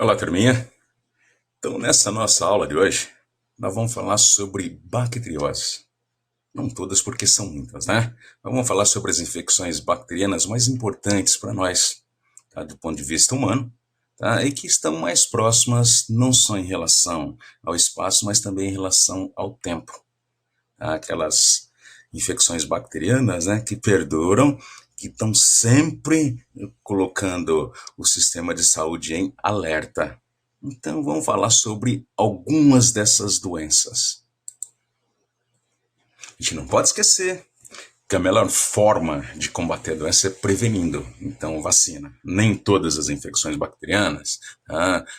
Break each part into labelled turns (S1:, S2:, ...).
S1: Olá, turminha. Então, nessa nossa aula de hoje, nós vamos falar sobre bacterioses. Não todas, porque são muitas, né? Mas vamos falar sobre as infecções bacterianas mais importantes para nós, tá? Do ponto de vista humano, tá? E que estão mais próximas não só em relação ao espaço, mas também em relação ao tempo. Tá? Aquelas infecções bacterianas, né, que perduram, que estão sempre colocando o sistema de saúde em alerta. Então, vamos falar sobre algumas dessas doenças. A gente não pode esquecer que a melhor forma de combater a doença é prevenindo. Então, vacina. Nem todas as infecções bacterianas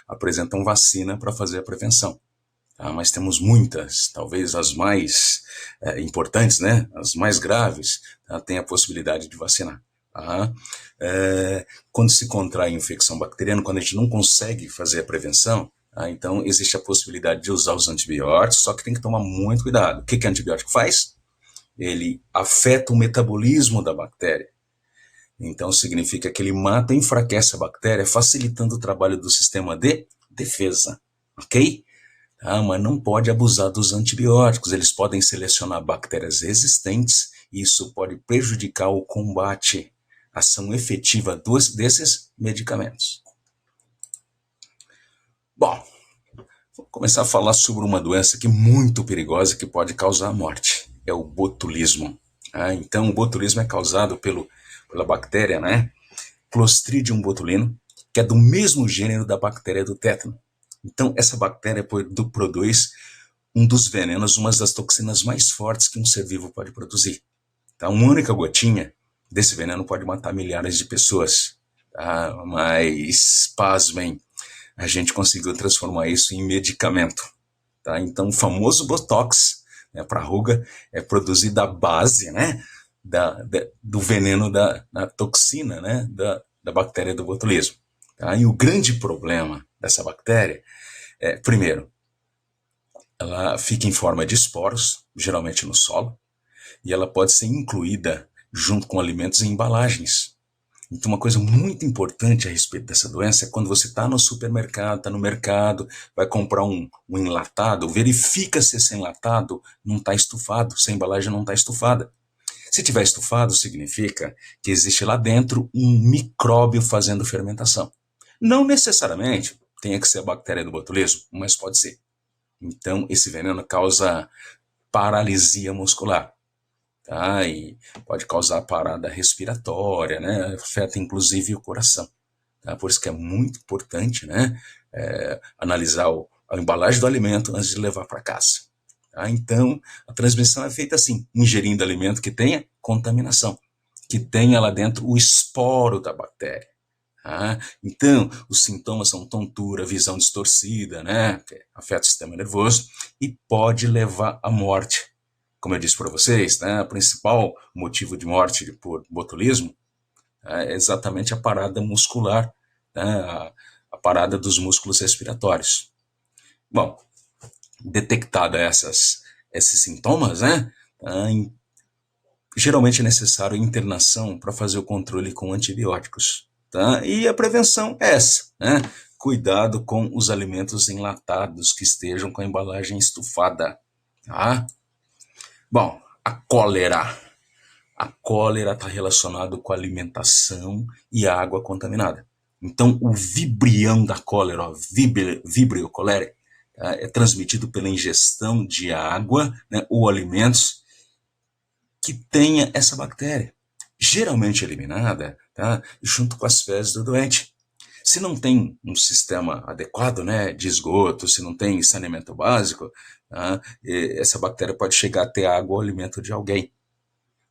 S1: apresentam vacina para fazer a prevenção. Mas temos muitas, talvez as mais importantes, né? As mais graves, tem a possibilidade de vacinar. Quando se contrai infecção bacteriana, quando a gente não consegue fazer a prevenção, então existe a possibilidade de usar os antibióticos, só que tem que tomar muito cuidado. O que o antibiótico faz? Ele afeta o metabolismo da bactéria. Então significa que ele mata e enfraquece a bactéria, facilitando o trabalho do sistema de defesa. Ok? Mas não pode abusar dos antibióticos, eles podem selecionar bactérias resistentes e isso pode prejudicar o combate, a ação efetiva desses medicamentos. Bom, vou começar a falar sobre uma doença que é muito perigosa que pode causar a morte, é o botulismo. Então, o botulismo é causado pela bactéria, né? Clostridium botulino, que é do mesmo gênero da bactéria do tétano. Então, essa bactéria produz um dos venenos, uma das toxinas mais fortes que um ser vivo pode produzir. Tá? Uma única gotinha desse veneno pode matar milhares de pessoas. Tá? Mas, pasmem, a gente conseguiu transformar isso em medicamento. Tá? Então, o famoso Botox, né, para ruga é produzido da base, né, do veneno da toxina, né, da bactéria do botulismo. Tá? E o grande problema dessa bactéria é, primeiro, ela fica em forma de esporos, geralmente no solo, e ela pode ser incluída junto com alimentos e embalagens. Então, uma coisa muito importante a respeito dessa doença é quando você está no supermercado, está no mercado, vai comprar um enlatado, verifica se esse enlatado não está estufado, se a embalagem não está estufada. Se tiver estufado, significa que existe lá dentro um micróbio fazendo fermentação. Não necessariamente tenha que ser a bactéria do botulismo, mas pode ser. Então, esse veneno causa paralisia muscular, tá? E pode causar parada respiratória, né? Afeta inclusive o coração. Tá? Por isso que é muito importante, né? Analisar a embalagem do alimento antes de levar para casa. Tá? Então, a transmissão é feita assim, ingerindo alimento que tenha contaminação, que tenha lá dentro o esporo da bactéria. Então, os sintomas são tontura, visão distorcida, né? Que afeta o sistema nervoso e pode levar à morte. Como eu disse para vocês, né? O principal motivo de morte por botulismo é exatamente a parada muscular, né? A parada dos músculos respiratórios. Bom, detectada esses sintomas, né? Geralmente é necessário internação para fazer o controle com antibióticos. Tá? E a prevenção é essa, né? Cuidado com os alimentos enlatados que estejam com a embalagem estufada. Tá? Bom, a cólera. A cólera está relacionada com a alimentação e a água contaminada. Então, o vibrião da cólera, Vibrio cholerae, tá? É transmitido pela ingestão de água, né, ou alimentos que tenha essa bactéria, geralmente eliminada, tá, junto com as fezes do doente. Se não tem um sistema adequado, né, de esgoto, se não tem saneamento básico, tá, essa bactéria pode chegar até a água ou alimento de alguém.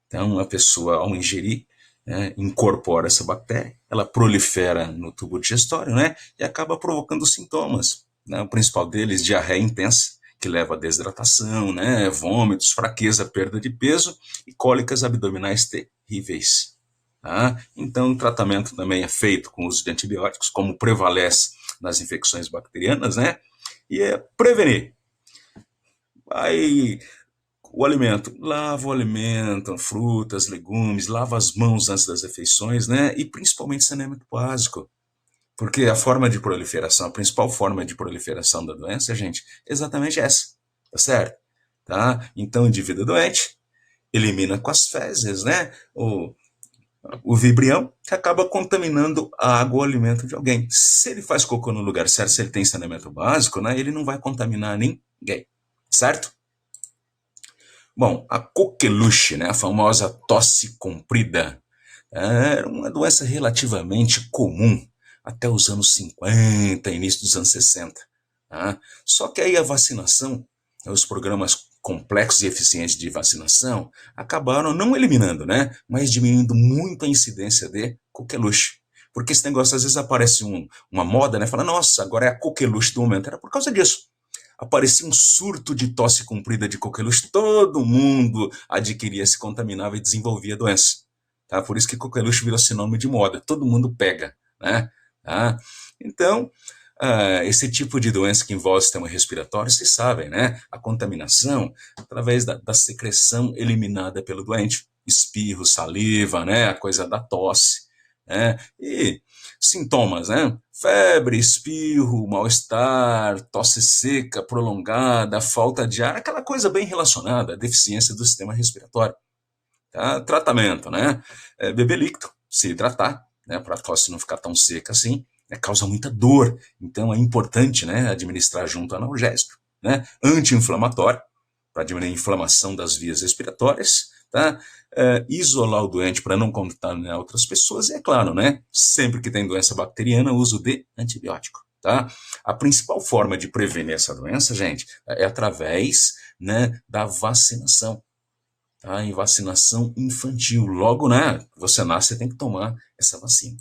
S1: Então, a pessoa, ao ingerir, né, incorpora essa bactéria, ela prolifera no tubo digestório, né, e acaba provocando sintomas. Né, o principal deles, diarreia intensa, que leva a desidratação, né, vômitos, fraqueza, perda de peso e cólicas abdominais terríveis. Tá? Então, o tratamento também é feito com o uso de antibióticos, como prevalece nas infecções bacterianas, né? E é prevenir. Aí, o alimento, lava o alimento, frutas, legumes, lava as mãos antes das refeições, né? E principalmente saneamento básico. Porque a forma de proliferação, a principal forma de proliferação da doença, gente, é exatamente essa, tá certo? Tá? Então, o indivíduo doente elimina com as fezes, né? O vibrião que acaba contaminando a água ou alimento de alguém. Se ele faz cocô no lugar certo, se ele tem saneamento básico, né, ele não vai contaminar ninguém, certo? Bom, a coqueluche, né, a famosa tosse comprida, era uma doença relativamente comum até os anos 50, início dos anos 60. Tá? Só que aí a vacinação, os programas complexos e eficientes de vacinação, acabaram não eliminando, né, mas diminuindo muito a incidência de coqueluche. Porque esse negócio às vezes aparece uma moda, né? Fala, nossa, agora é a coqueluche do momento. Era por causa disso. Aparecia um surto de tosse comprida de coqueluche, todo mundo adquiria, se contaminava e desenvolvia a doença. Tá? Por isso que coqueluche virou sinônimo de moda, todo mundo pega. Né? Tá? Então, esse tipo de doença que envolve o sistema respiratório, vocês sabem, né? A contaminação através da secreção eliminada pelo doente, espirro, saliva, né? A coisa da tosse. Né? E sintomas, né? Febre, espirro, mal-estar, tosse seca, prolongada, falta de ar, aquela coisa bem relacionada à deficiência do sistema respiratório. Tá? Tratamento, né? Beber líquido, se hidratar, né? Para a tosse não ficar tão seca assim, causa muita dor. Então é importante, né? Administrar junto analgésico, né? Anti-inflamatório, para diminuir a inflamação das vias respiratórias, tá? Isolar o doente para não contaminar outras pessoas, e é claro, né? Sempre que tem doença bacteriana, uso de antibiótico, tá? A principal forma de prevenir essa doença, gente, é através, né, da vacinação, tá? Em vacinação infantil. Logo, né, você nasce, você tem que tomar essa vacina.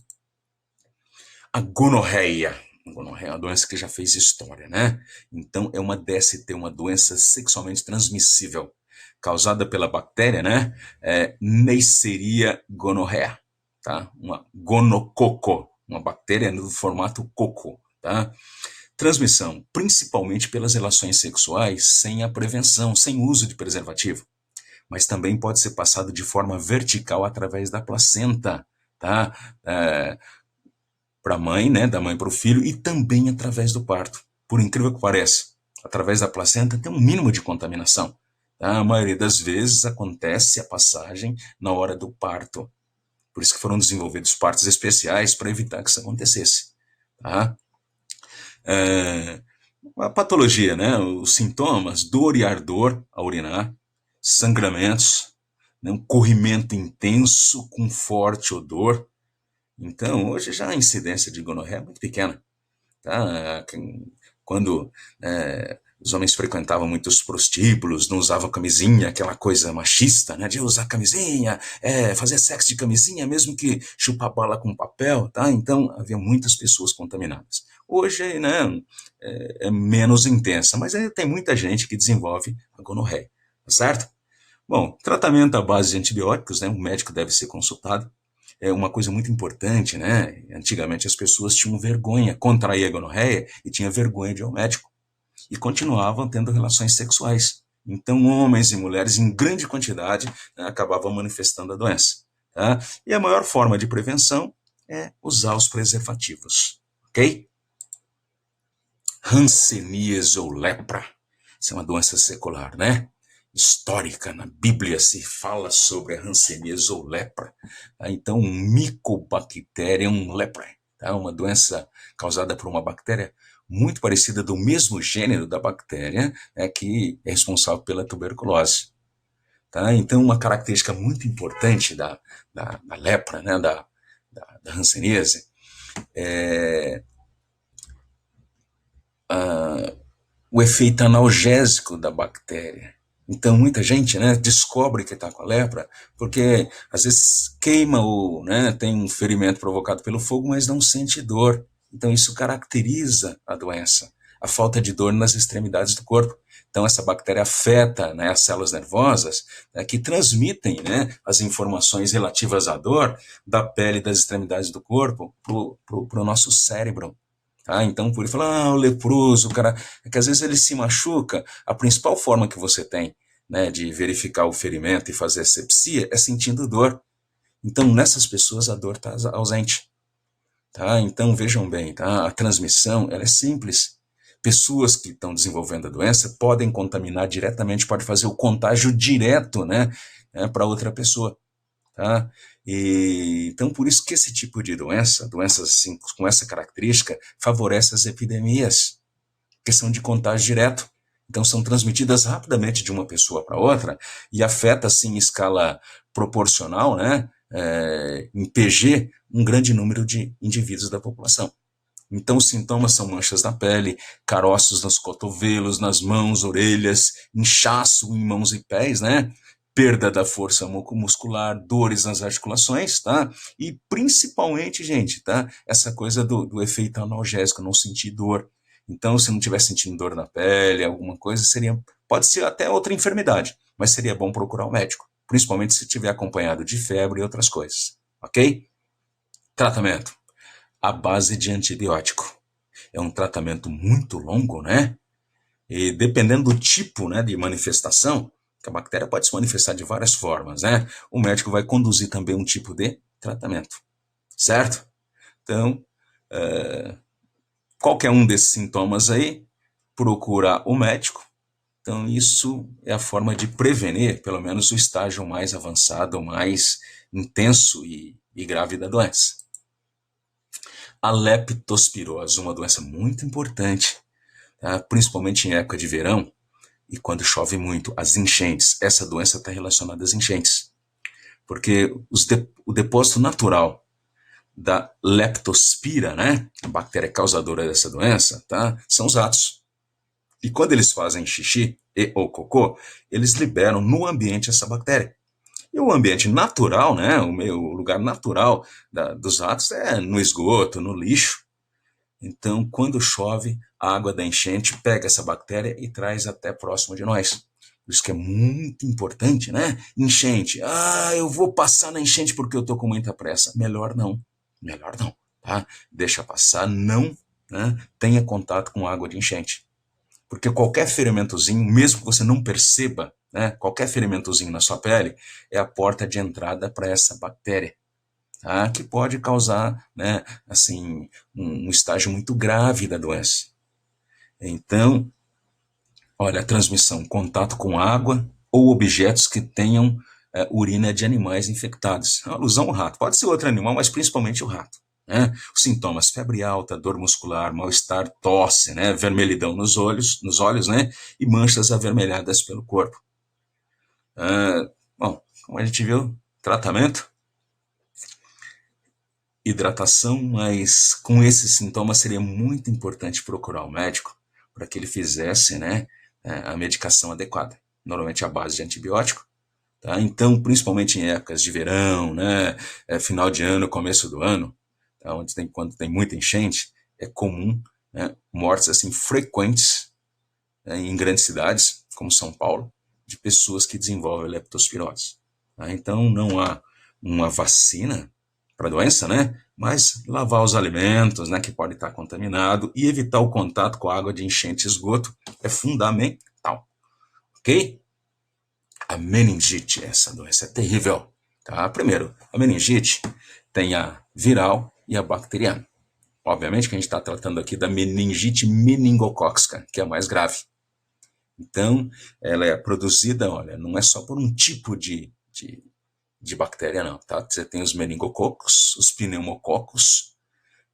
S1: A gonorreia. A gonorreia é uma doença que já fez história, né? Então, é uma DST, uma doença sexualmente transmissível, causada pela bactéria, né? Neisseria gonorrhea, tá? Uma gonococo, uma bactéria no formato coco, tá? Transmissão, principalmente pelas relações sexuais sem a prevenção, sem uso de preservativo, mas também pode ser passado de forma vertical através da placenta, tá? Para a mãe, né? Da mãe para o filho, e também através do parto. Por incrível que pareça, através da placenta tem um mínimo de contaminação. Tá? A maioria das vezes acontece a passagem na hora do parto. Por isso que foram desenvolvidos partos especiais para evitar que isso acontecesse. Tá? A patologia, né? Os sintomas, dor e ardor ao urinar, sangramentos, né? Um corrimento intenso com forte odor. Então, hoje já a incidência de gonorreia é muito pequena. Tá? Quando os homens frequentavam muito os prostíbulos, não usavam camisinha, aquela coisa machista, né, de usar camisinha, fazer sexo de camisinha, mesmo que chupar bala com papel, tá? Então havia muitas pessoas contaminadas. Hoje, né, é menos intensa, mas ainda tem muita gente que desenvolve a gonorreia, tá certo? Bom, tratamento à base de antibióticos, né, o médico deve ser consultado. É uma coisa muito importante, né? Antigamente as pessoas tinham vergonha, contraía a gonorreia e tinha vergonha de ir ao médico. E continuavam tendo relações sexuais. Então, homens e mulheres, em grande quantidade, né, acabavam manifestando a doença. Tá? E a maior forma de prevenção é usar os preservativos. Ok? Hanseníase ou lepra. Isso é uma doença secular, né? Histórica. Na Bíblia se fala sobre a hanseníase ou lepra. Tá? Então, Mycobacterium leprae, tá? Uma doença causada por uma bactéria muito parecida do mesmo gênero da bactéria, que é responsável pela tuberculose. Tá? Então, uma característica muito importante da lepra, né? da hanseníase, é o efeito analgésico da bactéria. Então, muita gente, né, descobre que está com a lepra porque, às vezes, queima ou, né, tem um ferimento provocado pelo fogo, mas não sente dor. Então, isso caracteriza a doença, a falta de dor nas extremidades do corpo. Então, essa bactéria afeta, né, as células nervosas, né, que transmitem, né, as informações relativas à dor da pele e das extremidades do corpo para o nosso cérebro. Tá? Então, por ele falar, o leproso, o cara, é que às vezes ele se machuca. A principal forma que você tem, né, de verificar o ferimento e fazer asepsia é sentindo dor. Então, nessas pessoas, a dor está ausente. tá? Então vejam bem, tá? A transmissão, ela é simples. Pessoas que estão desenvolvendo a doença podem contaminar diretamente, pode fazer o contágio direto, né, para outra pessoa, tá? E então por isso que esse tipo de doença, doenças assim com essa característica, favorece as epidemias, que são de contágio direto. Então são transmitidas rapidamente de uma pessoa para outra e afeta assim em escala proporcional, né, em PG, um grande número de indivíduos da população. Então, os sintomas são manchas na pele, caroços nos cotovelos, nas mãos, orelhas, inchaço em mãos e pés, né? Perda da força muscular, dores nas articulações, tá? E principalmente, gente, tá? Essa coisa do efeito analgésico, não sentir dor. Então, se não estiver sentindo dor na pele, alguma coisa, pode ser até outra enfermidade, mas seria bom procurar o médico, principalmente se estiver acompanhado de febre e outras coisas, ok? Tratamento à base de antibiótico. É um tratamento muito longo, né? E dependendo do tipo, né, de manifestação, que a bactéria pode se manifestar de várias formas, né? O médico vai conduzir também um tipo de tratamento, certo? Então, qualquer um desses sintomas aí, procura o médico. Então, isso é a forma de prevenir, pelo menos, o estágio mais avançado, mais intenso e grave da doença. A leptospirose, uma doença muito importante, tá? Principalmente em época de verão e quando chove muito, as enchentes. Essa doença está relacionada às enchentes, porque o depósito natural da leptospira, né, a bactéria causadora dessa doença, tá, são os ratos. E quando eles fazem xixi e ou cocô, eles liberam no ambiente essa bactéria. E o ambiente natural, né, o lugar natural dos ratos é no esgoto, no lixo. Então, quando chove, a água da enchente pega essa bactéria e traz até próximo de nós. Por isso que é muito importante, né? Enchente. Ah, eu vou passar na enchente porque eu tô com muita pressa. Melhor não. Melhor não, tá? Deixa passar, não, né, tenha contato com água de enchente. Porque qualquer ferimentozinho, mesmo que você não perceba, né, qualquer ferimentozinho na sua pele, é a porta de entrada para essa bactéria, tá? Que pode causar, né, assim, um estágio muito grave da doença. Então, olha, a transmissão, contato com água ou objetos que tenham urina de animais infectados. É uma alusão ao rato. Pode ser outro animal, mas principalmente o rato. Né? Os sintomas: febre alta, dor muscular, mal-estar, tosse, né? Vermelhidão nos olhos, né? E manchas avermelhadas pelo corpo. Bom, como a gente viu, tratamento, hidratação, mas com esses sintomas seria muito importante procurar o médico para que ele fizesse, né, a medicação adequada, normalmente à base de antibiótico. Tá? Então, principalmente em épocas de verão, né, final de ano, começo do ano, tá, quando tem muita enchente, é comum, né, mortes assim frequentes, né, em grandes cidades, como São Paulo, de pessoas que desenvolvem leptospirose. Tá? Então, não há uma vacina para a doença, né? Mas lavar os alimentos, né, que pode estar contaminado e evitar o contato com a água de enchente e esgoto é fundamental, ok? A meningite, essa doença é terrível, tá? Primeiro, a meningite tem a viral e a bacteriana. Obviamente que a gente está tratando aqui da meningite meningocócica, que é a mais grave. Então, ela é produzida, olha, não é só por um tipo de bactéria, não, tá? Você tem os meningococos, os pneumococos,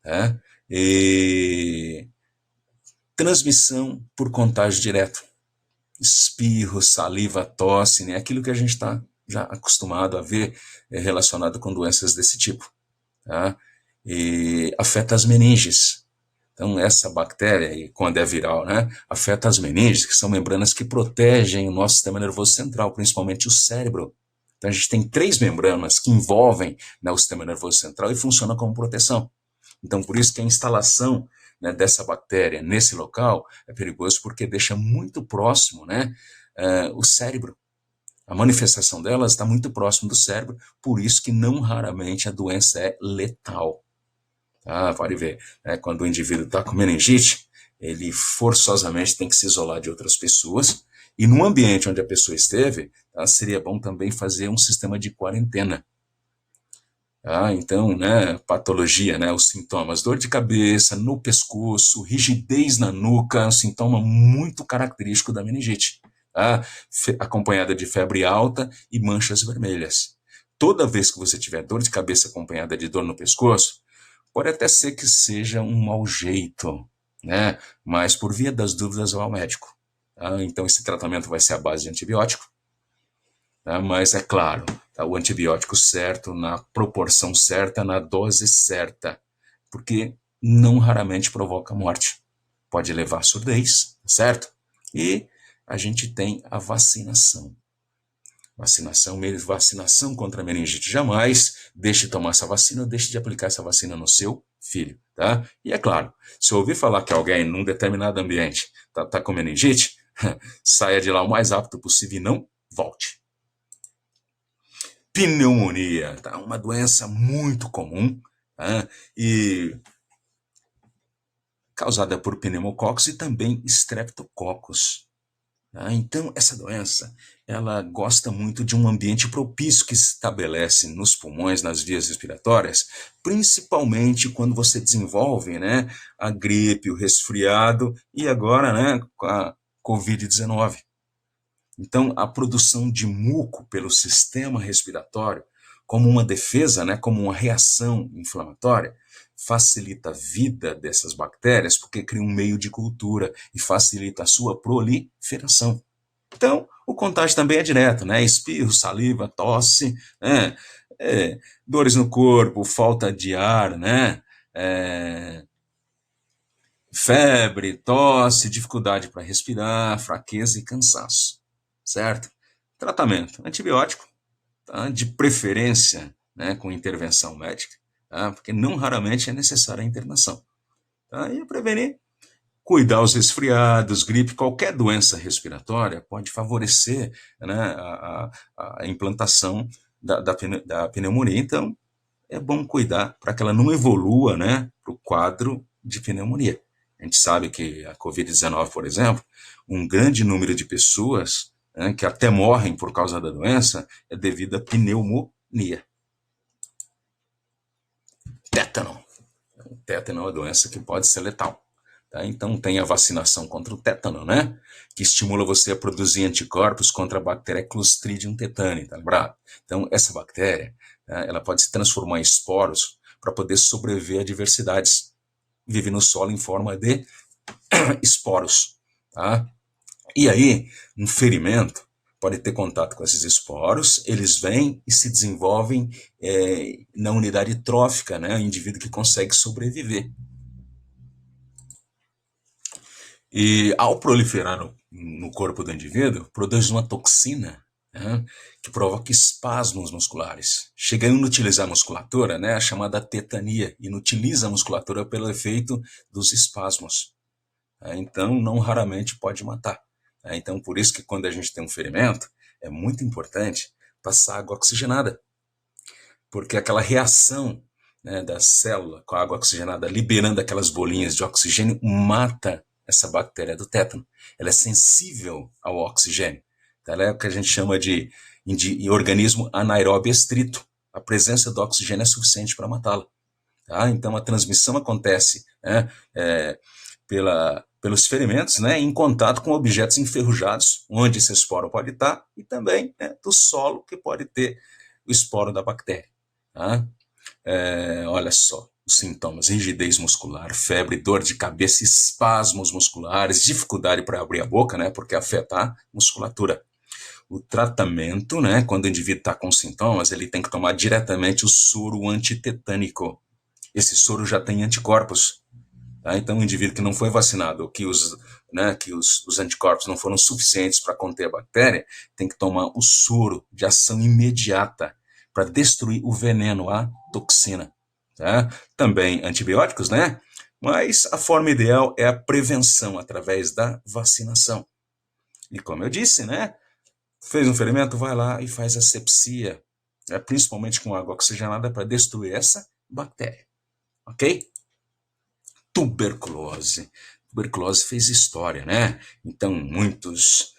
S1: né? E transmissão por contágio direto. Espirro, saliva, tosse, né? Aquilo que a gente está já acostumado a ver relacionado com doenças desse tipo, tá? E afeta as meninges. Então, essa bactéria, e quando é viral, né, afeta as meninges, que são membranas que protegem o nosso sistema nervoso central, principalmente o cérebro. Então, a gente tem três membranas que envolvem, né, o sistema nervoso central e funcionam como proteção. Então, por isso que a instalação, né, dessa bactéria nesse local é perigoso, porque deixa muito próximo, né, o cérebro. A manifestação delas está muito próximo do cérebro, por isso que não raramente a doença é letal. Ah, pode ver, né? Quando o indivíduo está com meningite, ele forçosamente tem que se isolar de outras pessoas, e no ambiente onde a pessoa esteve, tá, seria bom também fazer um sistema de quarentena. Então, né, patologia, né, os sintomas, dor de cabeça, no pescoço, rigidez na nuca, é um sintoma muito característico da meningite, tá? Acompanhada de febre alta e manchas vermelhas. Toda vez que você tiver dor de cabeça acompanhada de dor no pescoço, pode até ser que seja um mau jeito, né? Mas por via das dúvidas, vá ao médico. Tá? Então, esse tratamento vai ser à base de antibiótico, tá? Mas é claro, tá? O antibiótico certo, na proporção certa, na dose certa, porque não raramente provoca morte. Pode levar à surdez, certo? E a gente tem a vacinação. Vacinação contra a meningite. Jamais deixe de tomar essa vacina, deixe de aplicar essa vacina no seu filho, tá? E é claro, se eu ouvir falar que alguém num determinado ambiente tá com meningite, saia de lá o mais rápido possível e não volte. Pneumonia, tá? Uma doença muito comum, tá? E causada por pneumococos e também streptococcus. Então, essa doença, ela gosta muito de um ambiente propício que se estabelece nos pulmões, nas vias respiratórias, principalmente quando você desenvolve, né, a gripe, o resfriado e agora, né, com a Covid-19. Então, a produção de muco pelo sistema respiratório, como uma defesa, né, como uma reação inflamatória, facilita a vida dessas bactérias porque cria um meio de cultura e facilita a sua proliferação. Então, o contágio também é direto, né? Espirro, saliva, tosse, né? Dores no corpo, falta de ar, né? É, febre, tosse, dificuldade para respirar, fraqueza e cansaço, certo? Tratamento: antibiótico, tá? De preferência, né, com intervenção médica, tá? Porque não raramente é necessária a internação. Tá? E prevenir, cuidar os resfriados, gripe, qualquer doença respiratória pode favorecer, né, a implantação da pneumonia. Então, é bom cuidar para que ela não evolua, né, para o quadro de pneumonia. A gente sabe que a Covid-19, por exemplo, um grande número de pessoas, né, que até morrem por causa da doença é devido à pneumonia. Tétano. O tétano é uma doença que pode ser letal. Tá? Então, tem a vacinação contra o tétano, né? Que estimula você a produzir anticorpos contra a bactéria Clostridium tetani, tá lembrado? Então, essa bactéria, né, ela pode se transformar em esporos para poder sobreviver a adversidades. Vive no solo em forma de esporos, tá? E aí, um ferimento pode ter contato com esses esporos, eles vêm e se desenvolvem na unidade trófica, né? O indivíduo que consegue sobreviver. E ao proliferar no corpo do indivíduo, produz uma toxina, né, que provoca espasmos musculares. Chega a inutilizar a musculatura, né, a chamada tetania, inutiliza a musculatura pelo efeito dos espasmos. Então, não raramente pode matar. Então, por isso que quando a gente tem um ferimento, é muito importante passar água oxigenada, porque aquela reação, né, da célula com a água oxigenada, liberando aquelas bolinhas de oxigênio, mata essa bactéria do tétano. Ela é sensível ao oxigênio. Então, ela é o que a gente chama de organismo anaeróbio estrito. A presença do oxigênio é suficiente para matá-la. Tá? Então, a transmissão acontece, né, pelos ferimentos, né, em contato com objetos enferrujados, onde esse esporo pode estar, e também, né, do solo, que pode ter o esporo da bactéria. Tá? Olha só, os sintomas: rigidez muscular, febre, dor de cabeça, espasmos musculares, dificuldade para abrir a boca, né, porque afeta a musculatura. O tratamento, né, quando o indivíduo está com sintomas, ele tem que tomar diretamente o soro antitetânico. Esse soro já tem anticorpos. Tá? Então, o indivíduo que não foi vacinado, que os anticorpos não foram suficientes para conter a bactéria, tem que tomar o soro de ação imediata para destruir o veneno, a toxina. Tá? Também antibióticos, né? Mas a forma ideal é a prevenção através da vacinação. E como eu disse, né? Fez um ferimento, vai lá e faz asepsia, principalmente com água oxigenada, para destruir essa bactéria. Ok? Tuberculose. Tuberculose fez história, né? Então, muitos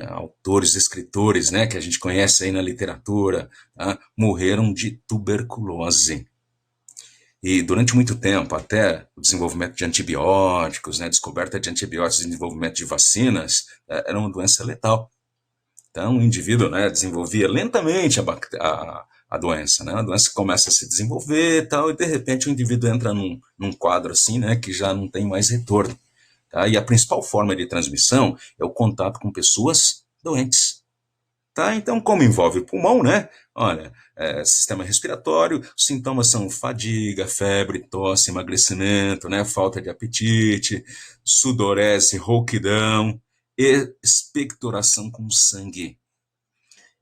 S1: autores, escritores, né, que a gente conhece aí na literatura, tá, morreram de tuberculose. E durante muito tempo, até o desenvolvimento de antibióticos, né, descoberta de antibióticos e desenvolvimento de vacinas, era uma doença letal. Então, o indivíduo, né, desenvolvia lentamente a doença, né? A doença começa a se desenvolver e tal, e de repente o indivíduo entra num quadro assim, né, que já não tem mais retorno. Tá? E a principal forma de transmissão é o contato com pessoas doentes. Tá? Então, como envolve o pulmão, né? Olha, sistema respiratório, os sintomas são fadiga, febre, tosse, emagrecimento, né? Falta de apetite, sudorese, rouquidão, expectoração com sangue.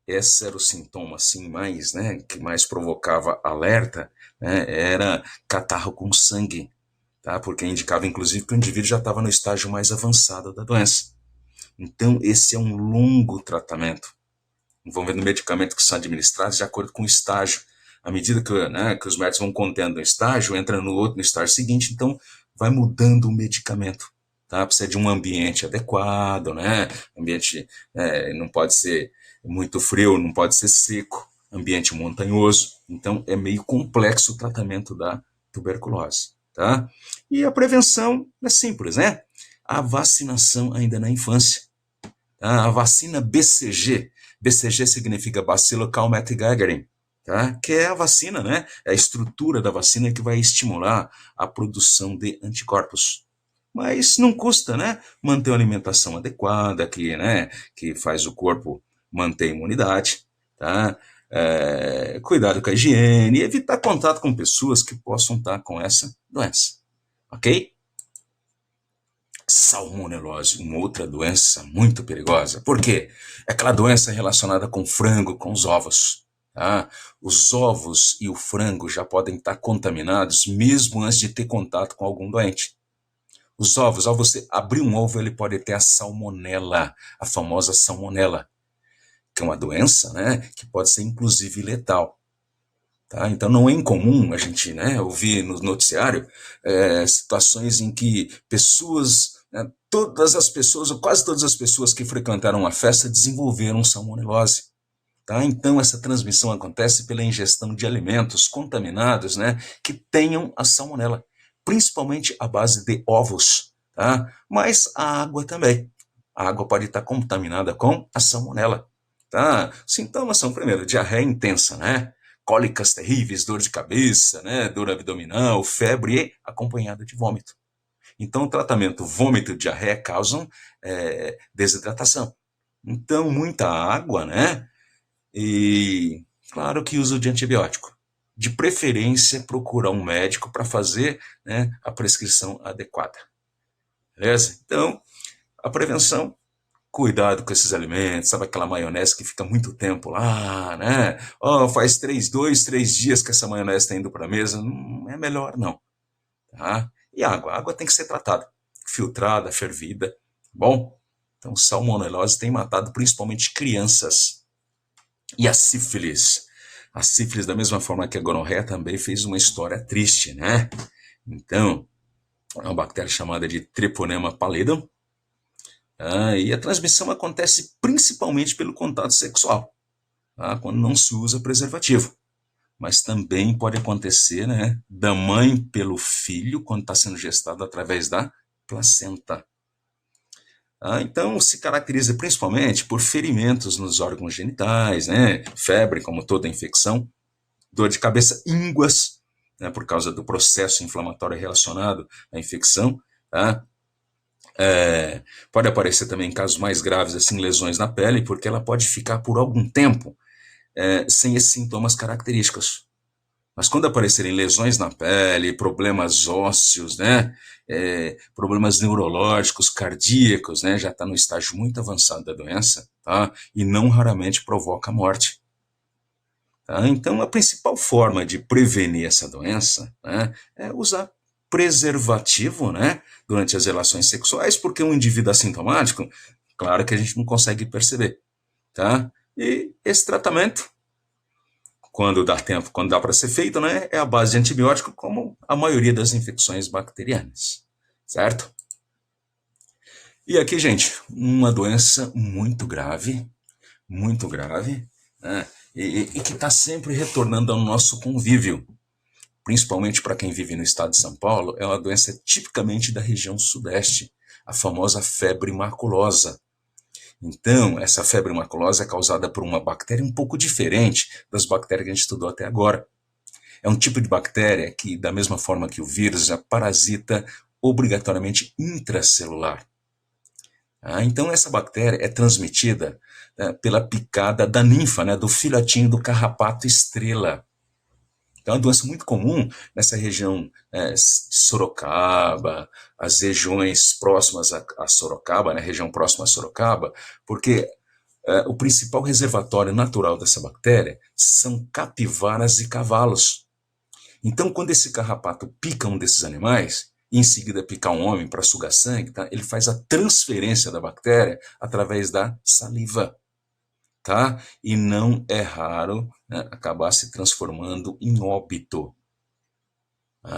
S1: Esse era o sintoma assim mais, né, que mais provocava alerta, né? Era catarro com sangue, tá? Porque indicava inclusive que o indivíduo já estava no estágio mais avançado da doença. Então, esse é um longo tratamento envolvendo medicamentos que são administrados de acordo com o estágio. À medida que, né, que os médicos vão contendo um estágio, entra no estágio seguinte, então vai mudando o medicamento. Tá? Precisa de um ambiente adequado, né? Ambiente não pode ser muito frio, não pode ser seco, ambiente montanhoso. Então é meio complexo o tratamento da tuberculose. Tá? E a prevenção é simples, né? A vacinação ainda na infância. A vacina BCG. BCG significa Bacillus calmette-guerin, tá? Que é a vacina, né? É a estrutura da vacina que vai estimular a produção de anticorpos. Mas não custa, né? Manter uma alimentação adequada, que faz o corpo manter a imunidade, tá? Cuidado com a higiene e evitar contato com pessoas que possam estar com essa doença, ok? Salmonelose, uma outra doença muito perigosa. Por quê? É aquela doença relacionada com frango, com os ovos. Tá? Os ovos e o frango já podem estar contaminados mesmo antes de ter contato com algum doente. Os ovos, ao você abrir um ovo, ele pode ter a salmonela, a famosa salmonela, que é uma doença, né, que pode ser inclusive letal. Tá? Então não é incomum a gente, né, ouvir no noticiário situações em que pessoas, né, todas as pessoas, ou quase todas as pessoas que frequentaram a festa desenvolveram salmonelose. Tá? Então essa transmissão acontece pela ingestão de alimentos contaminados, né, que tenham a salmonela, principalmente à base de ovos, tá? Mas a água também. A água pode estar contaminada com a salmonela. Tá? Sintomas são, primeiro, diarreia intensa, né? Cólicas terríveis, dor de cabeça, né? Dor abdominal, febre e acompanhada de vômito. Então, o tratamento vômito e diarreia causam desidratação. Então, muita água, né? E, claro, que uso de antibiótico. De preferência, procurar um médico para fazer, né, a prescrição adequada. Beleza? Então, a prevenção, cuidado com esses alimentos, sabe aquela maionese que fica muito tempo lá, né? Oh, faz 2, 3 dias que essa maionese está indo para a mesa, não é melhor não, tá? E água, a água tem que ser tratada, filtrada, fervida, bom? Então, salmonelose tem matado principalmente crianças. E a sífilis da mesma forma que a gonorreia também fez uma história triste, né? Então, é uma bactéria chamada de Treponema pallidum, e a transmissão acontece principalmente pelo contato sexual, tá? Quando não se usa preservativo. Mas também pode acontecer, né, da mãe pelo filho, quando está sendo gestado através da placenta. Então, se caracteriza principalmente por ferimentos nos órgãos genitais, né, febre, como toda infecção, dor de cabeça, ínguas, né, por causa do processo inflamatório relacionado à infecção, tá? Pode aparecer também em casos mais graves, assim, lesões na pele, porque ela pode ficar por algum tempo sem esses sintomas característicos. Mas quando aparecerem lesões na pele, problemas ósseos, né, problemas neurológicos, cardíacos, né, já está no estágio muito avançado da doença, tá? E não raramente provoca morte. Tá? Então, a principal forma de prevenir essa doença, né, é usar preservativo, né, durante as relações sexuais, porque um indivíduo assintomático, claro que a gente não consegue perceber. Tá? E esse tratamento, quando dá tempo, quando dá para ser feito, né, é a base de antibiótico, como a maioria das infecções bacterianas. Certo? E aqui, gente, uma doença muito grave, né? E que está sempre retornando ao nosso convívio, principalmente para quem vive no estado de São Paulo, é uma doença tipicamente da região sudeste, a famosa febre maculosa. Então, essa febre maculosa é causada por uma bactéria um pouco diferente das bactérias que a gente estudou até agora. É um tipo de bactéria que, da mesma forma que o vírus, já parasita obrigatoriamente intracelular. Então, essa bactéria é transmitida pela picada da ninfa, né, do filhotinho do carrapato estrela. Então, é uma doença muito comum nessa região Sorocaba, as regiões próximas a Sorocaba, né, região próxima a Sorocaba, porque o principal reservatório natural dessa bactéria são capivaras e cavalos. Então, quando esse carrapato pica um desses animais, e em seguida picar um homem para sugar sangue, tá? Ele faz a transferência da bactéria através da saliva. Tá? E não é raro, né, acabar se transformando em óbito.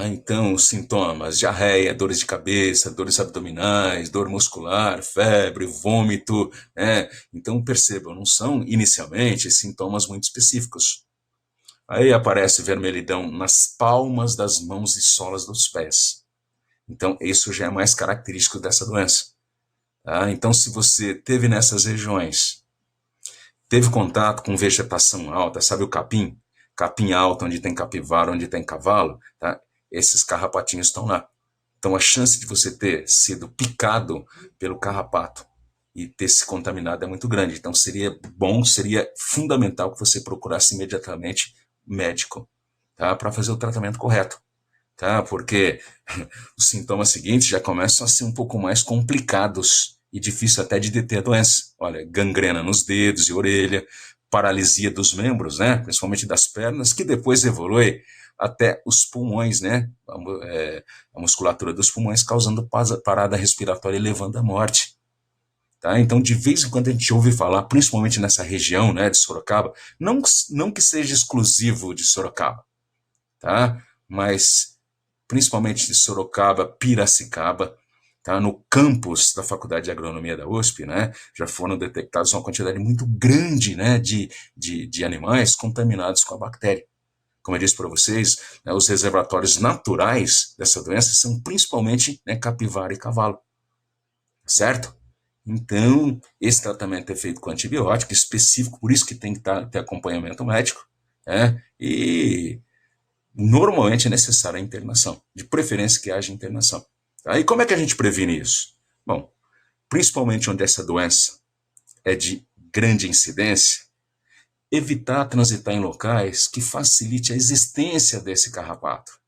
S1: Então, os sintomas: diarreia, dores de cabeça, dores abdominais, dor muscular, febre, vômito, né? Então, percebam, não são inicialmente sintomas muito específicos. Aí aparece vermelhidão nas palmas das mãos e solas dos pés. Então, isso já é mais característico dessa doença. Então, se você teve nessas regiões, teve contato com vegetação alta, sabe o capim? Capim alto, onde tem capivara, onde tem cavalo, tá? Esses carrapatinhos estão lá. Então, a chance de você ter sido picado pelo carrapato e ter se contaminado é muito grande. Então, seria fundamental que você procurasse imediatamente médico, tá? Para fazer o tratamento correto, tá? Porque os sintomas seguintes já começam a ser um pouco mais complicados e difícil até de deter a doença. Olha, gangrena nos dedos e orelha, paralisia dos membros, né? Principalmente das pernas, que depois evolui até os pulmões, né? A musculatura dos pulmões causando parada respiratória e levando à morte. Tá? Então, de vez em quando a gente ouve falar, principalmente nessa região, né, de Sorocaba, não que seja exclusivo de Sorocaba, tá? Mas principalmente de Sorocaba, Piracicaba, tá? No campus da Faculdade de Agronomia da USP, né, já foram detectados uma quantidade muito grande, né, de animais contaminados com a bactéria. Como eu disse para vocês, né, os reservatórios naturais dessa doença são principalmente, né, capivara e cavalo, certo? Então, esse tratamento é feito com antibiótico específico, por isso que tem que ter acompanhamento médico, né? E normalmente é necessária a internação, de preferência que haja internação. Tá? E como é que a gente previne isso? Bom, principalmente onde essa doença é de grande incidência, evitar transitar em locais que facilite a existência desse carrapato.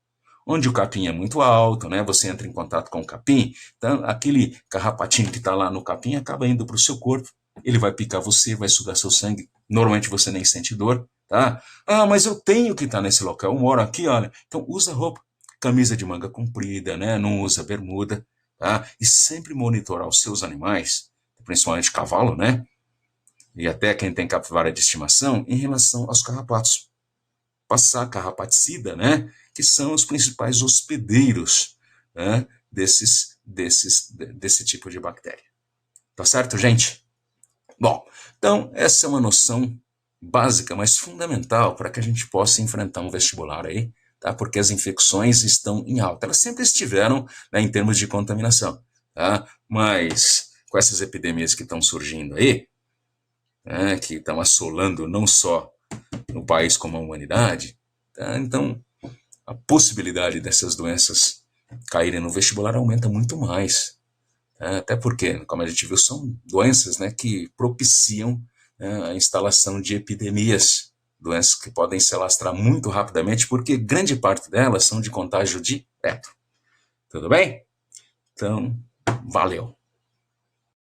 S1: Onde o capim é muito alto, né? Você entra em contato com o capim, então aquele carrapatinho que está lá no capim acaba indo para o seu corpo. Ele vai picar você, vai sugar seu sangue. Normalmente você nem sente dor, tá? Mas eu tenho que estar nesse local, eu moro aqui, olha. Então usa roupa, camisa de manga comprida, né? Não usa bermuda, tá? E sempre monitorar os seus animais, principalmente cavalo, né? E até quem tem capivara de estimação, em relação aos carrapatos. Passar carrapaticida, né? Que são os principais hospedeiros, né? Desse tipo de bactéria. Tá certo, gente? Bom, então essa é uma noção básica, mas fundamental para que a gente possa enfrentar um vestibular aí, tá? Porque as infecções estão em alta. Elas sempre estiveram, né, em termos de contaminação, tá? Mas com essas epidemias que estão surgindo aí, né, que estão assolando não só no país como a humanidade, tá? Então a possibilidade dessas doenças caírem no vestibular aumenta muito mais. Até porque, como a gente viu, são doenças, né, que propiciam, né, a instalação de epidemias, doenças que podem se alastrar muito rapidamente, porque grande parte delas são de contágio direto. Tudo bem? Então, valeu!